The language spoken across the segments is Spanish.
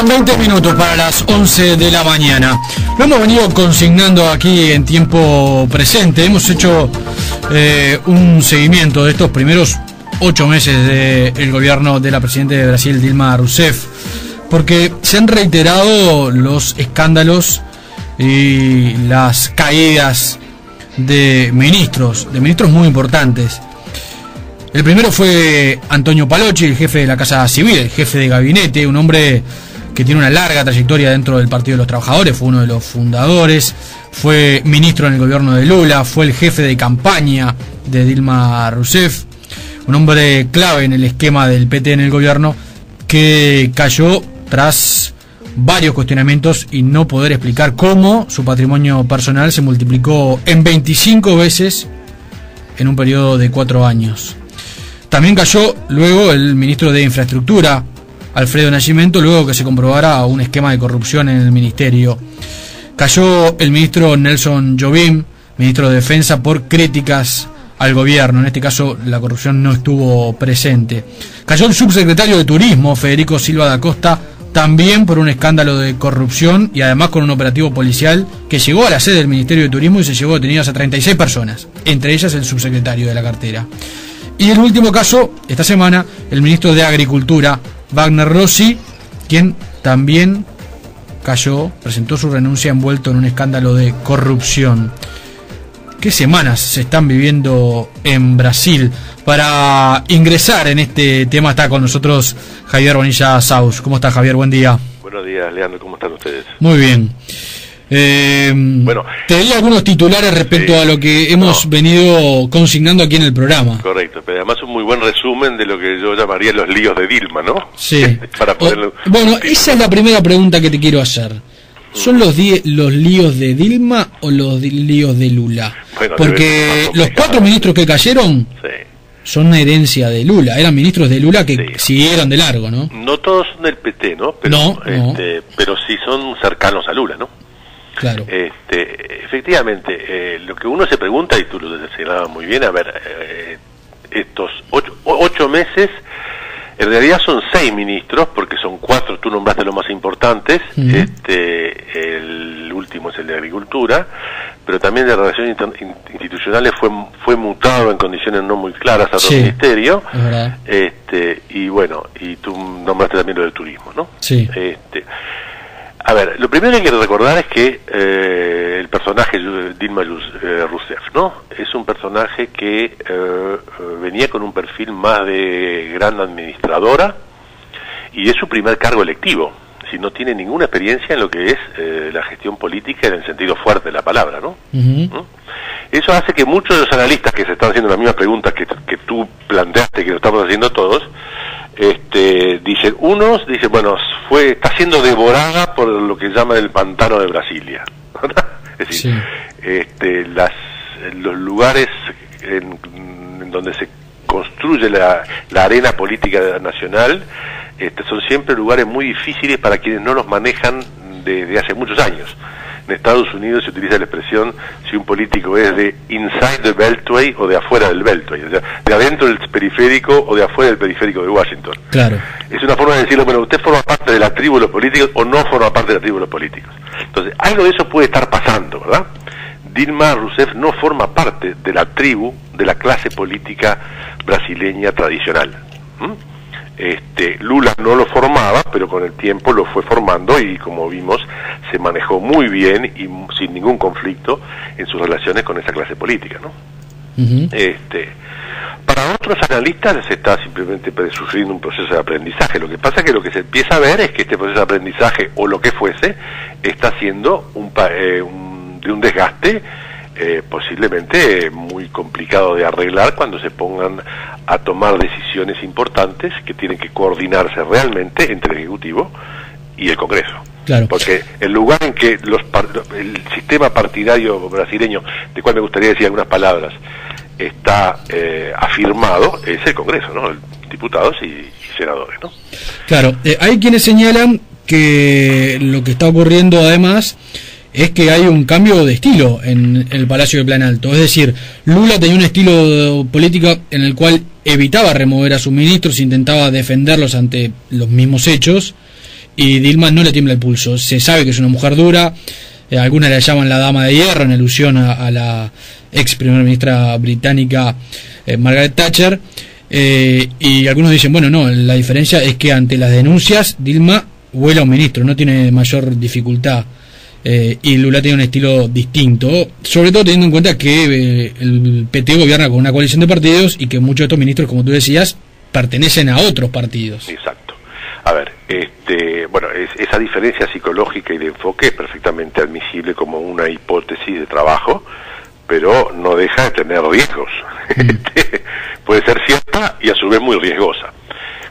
Faltan 20 minutos para las 11 de la mañana. Lo hemos venido consignando aquí en tiempo presente. Hemos hecho un seguimiento de estos primeros 8 meses del gobierno de la presidenta de Brasil, Dilma Rousseff, porque se han reiterado los escándalos y las caídas de ministros muy importantes. El primero fue Antonio Palocci, el jefe de la Casa Civil, el jefe de gabinete, un hombre que tiene una larga trayectoria dentro del Partido de los Trabajadores, fue uno de los fundadores, fue ministro en el gobierno de Lula, fue el jefe de campaña de Dilma Rousseff, un hombre clave en el esquema del PT en el gobierno, que cayó tras varios cuestionamientos y no poder explicar cómo su patrimonio personal se multiplicó en 25 veces en un periodo de 4 años. También cayó luego el ministro de Infraestructura, Alfredo Nascimento, luego que se comprobara un esquema de corrupción en el ministerio. Cayó el ministro Nelson Jobim, ministro de Defensa, por críticas al gobierno. En este caso la corrupción no estuvo presente. Cayó el subsecretario de Turismo, Federico Silva da Costa, también por un escándalo de corrupción y además con un operativo policial que llegó a la sede del Ministerio de Turismo y se llevó detenidas a 36 personas, entre ellas el subsecretario de la cartera. Y el último caso, esta semana, el ministro de Agricultura, Wagner Rossi, quien también cayó, presentó su renuncia envuelto en un escándalo de corrupción. ¿Qué semanas se están viviendo en Brasil? Para ingresar en este tema está con nosotros Javier Bonilla Saus. ¿Cómo está, Javier? Buen día. Buenos días, Leandro. ¿Cómo están ustedes? Muy bien. Bueno, te di algunos titulares respecto a lo que hemos venido consignando aquí en el programa. Correcto, pero además un muy buen resumen de lo que yo llamaría los líos de Dilma, ¿no? Sí. Para ponerlo... Bueno, esa es la primera pregunta que te quiero hacer. ¿Son los líos de Dilma o los líos de Lula? Bueno, porque los 4 ministros que cayeron son una herencia de Lula. Eran ministros de Lula que siguieron de largo, ¿no? No todos son del PT, ¿no? Pero, pero sí son cercanos a Lula, ¿no? Claro. Efectivamente, lo que uno se pregunta, y tú lo señalabas muy bien, a ver, estos 8 meses, en realidad son 6 ministros, porque son 4, tú nombraste los más importantes, el último es el de Agricultura, pero también de Relaciones Institucionales fue mutado en condiciones no muy claras a otro ministerio, y bueno, y tú nombraste también lo del turismo, ¿no? Sí. A ver, lo primero que hay que recordar es que el personaje Dilma Rousseff, ¿no? Es un personaje que venía con un perfil más de gran administradora y es su primer cargo electivo, si no tiene ninguna experiencia en lo que es la gestión política en el sentido fuerte de la palabra, ¿no? Eso hace que muchos de los analistas que se están haciendo las mismas preguntas que tú planteaste, que lo estamos haciendo todos, unos dicen, bueno, está siendo devorada por lo que llaman el pantano de Brasilia, es decir, los lugares en donde se construye la arena política nacional, son siempre lugares muy difíciles para quienes no los manejan desde hace muchos años. En Estados Unidos se utiliza la expresión si un político es de inside the Beltway o de afuera del Beltway, o sea, de adentro del periférico o de afuera del periférico de Washington. Claro. Es una forma de decirlo, bueno, usted forma parte de la tribu de los políticos o no forma parte de la tribu de los políticos. Entonces, algo de eso puede estar pasando, ¿verdad? Dilma Rousseff no forma parte de la tribu, de la clase política brasileña tradicional. Lula no lo formaba, pero con el tiempo lo fue formando y, como vimos, se manejó muy bien y sin ningún conflicto en sus relaciones con esa clase política, ¿no? Para otros analistas se está simplemente sufriendo un proceso de aprendizaje. Lo que pasa es que lo que se empieza a ver es que este proceso de aprendizaje, o lo que fuese, está siendo de un desgaste posiblemente muy complicado de arreglar cuando se pongan a tomar decisiones importantes que tienen que coordinarse realmente entre el Ejecutivo y el Congreso. Claro. Porque el lugar en que el sistema partidario brasileño, de cual me gustaría decir algunas palabras, está afirmado, es el Congreso, ¿no? Diputados y senadores, ¿no? Claro, hay quienes señalan que lo que está ocurriendo además es que hay un cambio de estilo en el Palacio de Planalto. Es decir, Lula tenía un estilo político en el cual evitaba remover a sus ministros, intentaba defenderlos ante los mismos hechos, y Dilma no le tiembla el pulso. Se sabe que es una mujer dura, algunas la llaman la dama de hierro en alusión a la ex primera ministra británica Margaret Thatcher, y algunos dicen, bueno, no, la diferencia es que ante las denuncias Dilma huela a un ministro, no tiene mayor dificultad, y Lula tiene un estilo distinto, sobre todo teniendo en cuenta que el PT gobierna con una coalición de partidos y que muchos de estos ministros, como tú decías, pertenecen a otros partidos. Exacto. A ver, bueno, esa diferencia psicológica y de enfoque es perfectamente admisible como una hipótesis de trabajo, pero no deja de tener riesgos. Puede ser cierta y a su vez muy riesgosa.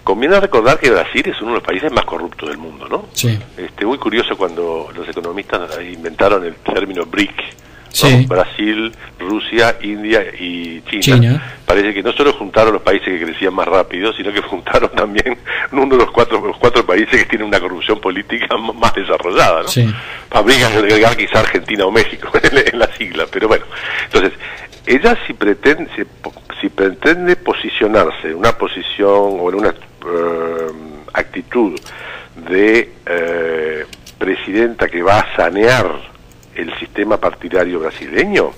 Conviene recordar que Brasil es uno de los países más corruptos del mundo, ¿no? Sí. Muy curioso cuando los economistas inventaron el término BRIC, ¿no? Sí. Brasil, Rusia, India y China. Parece que no solo juntaron los países que crecían más rápido, sino que juntaron también uno de los cuatro países que tienen una corrupción política más desarrollada, ¿no? Sí. Habría que agregar quizá Argentina o México en la sigla, pero bueno. Entonces, ella si pretende posicionarse en una posición o en una actitud de presidenta que va a sanear el sistema partidario brasileño,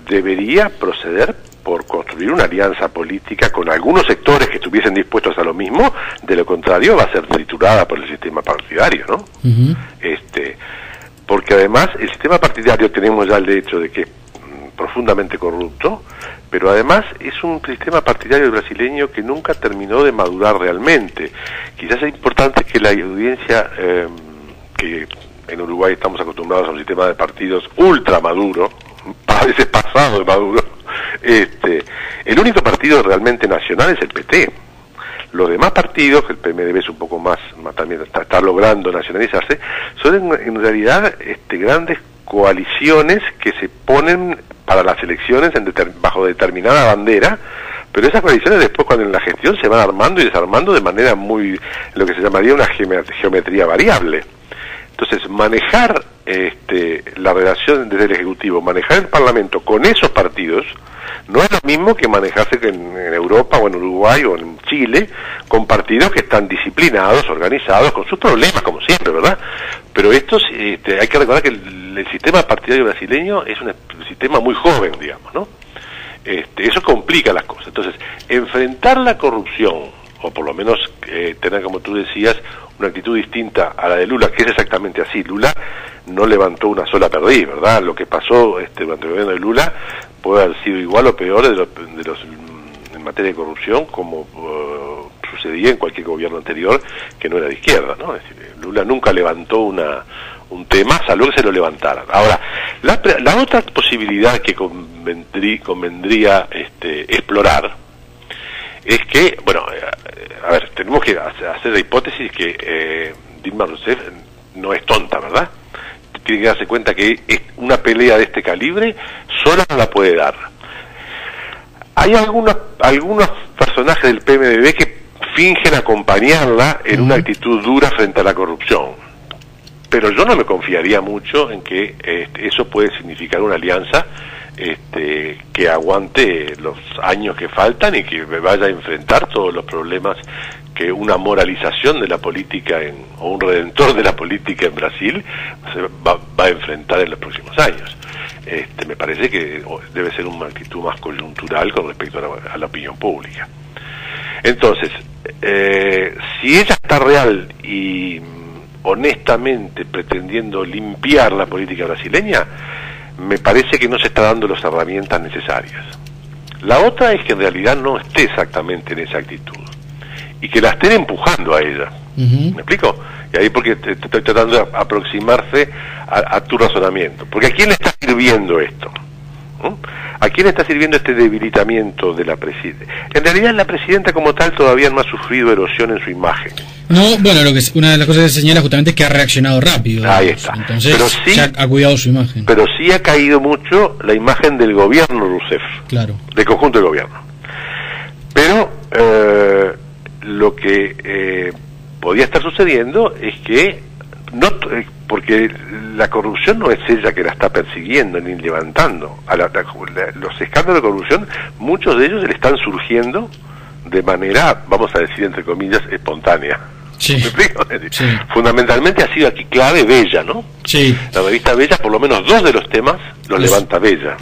debería proceder por construir una alianza política con algunos sectores que estuviesen dispuestos a lo mismo. De lo contrario va a ser triturada por el sistema partidario, ¿no? Uh-huh. Porque además el sistema partidario, tenemos ya el hecho de que es profundamente corrupto, pero además es un sistema partidario brasileño que nunca terminó de madurar realmente. Quizás es importante que la audiencia, que en Uruguay estamos acostumbrados a un sistema de partidos ultra maduro, a veces pasado de maduro, el único partido realmente nacional es el PT. Los demás partidos, que el PMDB es un poco más también está logrando nacionalizarse, son en realidad grandes coaliciones que se ponen para las elecciones bajo determinada bandera, pero esas coaliciones después, cuando en la gestión, se van armando y desarmando de manera muy, lo que se llamaría una geometría variable. Entonces, manejar la relación desde el Ejecutivo, manejar el Parlamento con esos partidos, no es lo mismo que manejarse en Europa o en Uruguay o en Chile con partidos que están disciplinados, organizados, con sus problemas, como siempre, ¿verdad? Pero estos, hay que recordar que el sistema partidario brasileño es un sistema muy joven, digamos, ¿no? Eso complica las cosas. Entonces, enfrentar la corrupción, o por lo menos tener, como tú decías, una actitud distinta a la de Lula, que es exactamente así. Lula no levantó una sola perdiz, ¿verdad? Lo que pasó durante el gobierno de Lula puede haber sido igual o peor de los en materia de corrupción, como sucedía en cualquier gobierno anterior que no era de izquierda, ¿no? Es decir, Lula nunca levantó un tema, salvo que se lo levantaran. Ahora, la otra posibilidad que convendría explorar es que, bueno, a ver, tenemos que hacer la hipótesis que Dilma Rousseff no es tonta, ¿verdad? Tiene que darse cuenta que una pelea de este calibre sola no la puede dar. Hay algunos personajes del PMDB que fingen acompañarla en una actitud dura frente a la corrupción, pero yo no me confiaría mucho en que eso puede significar una alianza que aguante los años que faltan y que vaya a enfrentar todos los problemas que una moralización de la política o un redentor de la política en Brasil va a enfrentar en los próximos años. Me parece que debe ser una actitud más coyuntural con respecto a la opinión pública. Entonces, si ella está real y honestamente pretendiendo limpiar la política brasileña, me parece que no se está dando las herramientas necesarias. La otra es que en realidad no esté exactamente en esa actitud y que la estén empujando a ella. ¿Me explico? Y ahí porque estoy tratando de aproximarse a tu razonamiento. Porque ¿a quién le está sirviendo esto? ¿A quién está sirviendo este debilitamiento de la presidenta? En realidad la presidenta como tal todavía no ha sufrido erosión en su imagen. No, bueno, una de las cosas que se señala justamente es que ha reaccionado rápido. Ahí está. Entonces, pero sí, ha cuidado su imagen. Pero sí ha caído mucho la imagen del gobierno Rousseff. Claro. Del conjunto del gobierno. Pero lo que podía estar sucediendo es que porque la corrupción no es ella que la está persiguiendo ni levantando. Los escándalos de corrupción, muchos de ellos le están surgiendo de manera, vamos a decir entre comillas, espontánea. Sí. ¿Me explico? Sí. Fundamentalmente ha sido aquí clave Bella, ¿no? Sí. La revista Bella, por lo menos 2 de los temas los levanta Bella.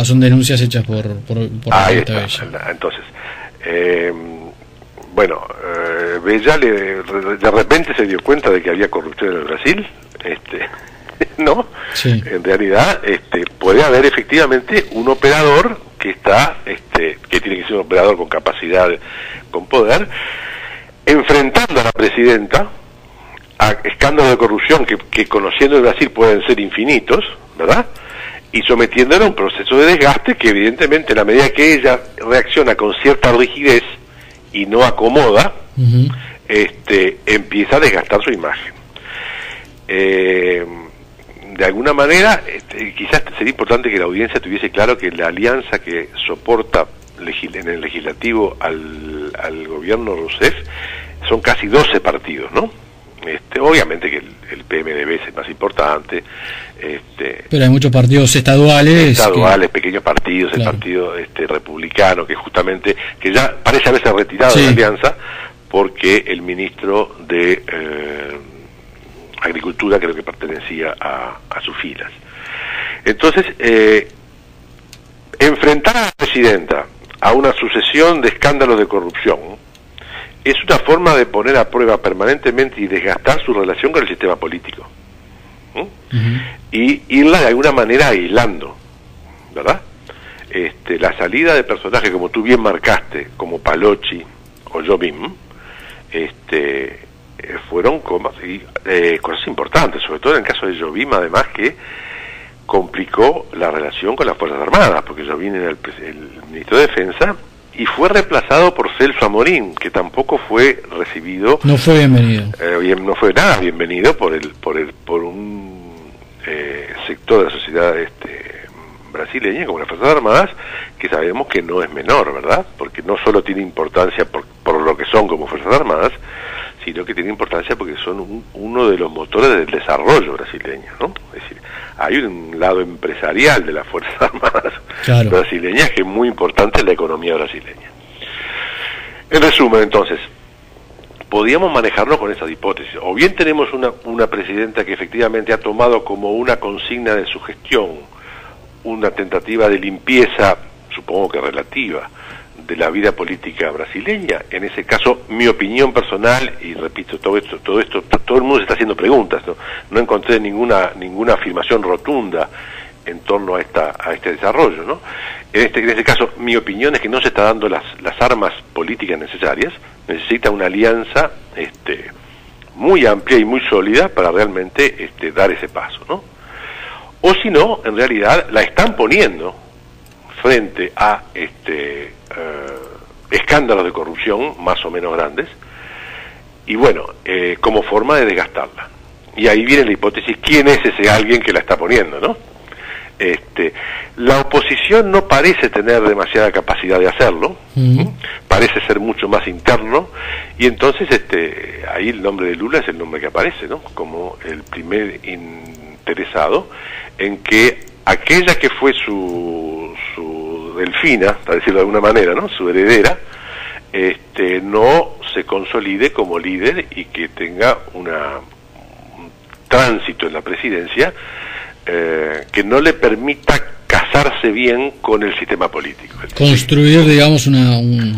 Son denuncias hechas por la Ahí revista está. Bella. Entonces, Bella de repente se dio cuenta de que había corrupción en el Brasil, ¿no? Sí. En realidad, puede haber efectivamente un operador que está, que tiene que ser un operador con capacidad, con poder, enfrentando a la presidenta a escándalos de corrupción que conociendo el Brasil pueden ser infinitos, ¿verdad? Y sometiéndola a un proceso de desgaste que evidentemente en la medida que ella reacciona con cierta rigidez y no acomoda, Uh-huh. Empieza a desgastar su imagen. De alguna manera, quizás sería importante que la audiencia tuviese claro que la alianza que soporta en el legislativo al gobierno Rousseff son casi 12 partidos, ¿no? Obviamente que el PMDB es el más importante, pero hay muchos partidos estaduales, pequeños partidos, claro. El partido republicano, que justamente, que ya parece haberse retirado sí. de la alianza, porque el ministro de Agricultura creo que pertenecía a sus filas. Entonces, enfrentar a la presidenta a una sucesión de escándalos de corrupción es una forma de poner a prueba permanentemente y desgastar su relación con el sistema político. Uh-huh. Y irla de alguna manera aislando, ¿verdad? La salida de personajes como tú bien marcaste, como Palocci o Jobim, fueron cosas importantes, sobre todo en el caso de Jobim, además, que complicó la relación con las Fuerzas Armadas, porque Jobim era el ministro de Defensa y fue reemplazado por Celso Amorín, que tampoco fue recibido, no fue bienvenido, no fue nada bienvenido por un sector de la sociedad brasileña como las Fuerzas Armadas, que sabemos que no es menor, ¿verdad? Porque no solo tiene importancia por lo que son como Fuerzas Armadas, sino que tiene importancia porque son uno de los motores del desarrollo brasileño, ¿no? Es decir, hay un lado empresarial de las Fuerzas Armadas claro. brasileñas que es muy importante en la economía brasileña. En resumen, entonces, podíamos manejarnos con estas hipótesis. O bien tenemos una presidenta que efectivamente ha tomado como una consigna de su gestión una tentativa de limpieza, supongo que relativa, de la vida política brasileña. En ese caso, mi opinión personal, y repito, todo el mundo se está haciendo preguntas, no encontré ninguna afirmación rotunda en torno a este desarrollo, ¿no? En este caso, mi opinión es que no se está dando las armas políticas necesarias, necesita una alianza muy amplia y muy sólida para realmente dar ese paso, ¿no? O si no, en realidad la están poniendo frente a escándalos de corrupción más o menos grandes, y bueno, como forma de desgastarla. Y ahí viene la hipótesis, ¿quién es ese alguien que la está poniendo, no? La oposición no parece tener demasiada capacidad de hacerlo, parece ser mucho más interno, y entonces ahí el nombre de Lula es el nombre que aparece, ¿no? Como el primer interesado en que aquella que fue su delfina, para decirlo de alguna manera, ¿no? Su heredera, no se consolide como líder y que tenga un tránsito en la presidencia que no le permita casarse bien con el sistema político. Construir, digamos,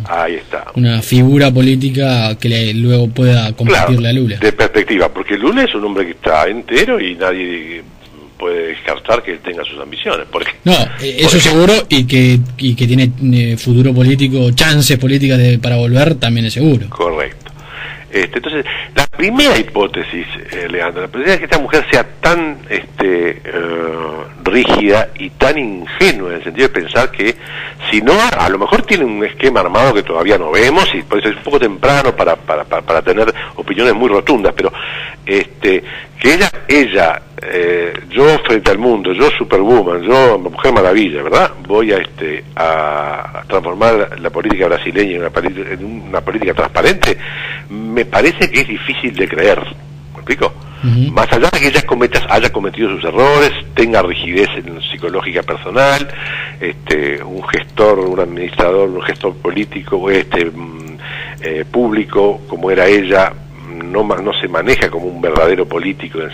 ahí está, una figura política que luego pueda competirle a Lula. De perspectiva, porque Lula es un hombre que está entero y nadie puede descartar que él tenga sus ambiciones. Eso seguro, y que tiene futuro político, chances políticas para volver, también es seguro. Correcto. Entonces, la primera hipótesis, Leandro, la primera es que esta mujer sea tan rígida y tan ingenua en el sentido de pensar que, si no, a lo mejor tiene un esquema armado que todavía no vemos, y por eso es un poco temprano para tener opiniones muy rotundas, pero que ella yo frente al mundo, yo Superwoman, yo Mujer Maravilla, ¿verdad? Voy a transformar la política brasileña en una política transparente. Me parece que es difícil de creer, ¿me explico? Uh-huh. Más allá de que ella haya cometido sus errores, tenga rigidez psicológica personal, un gestor, un administrador, un gestor político, público, como era ella, no se maneja como un verdadero político en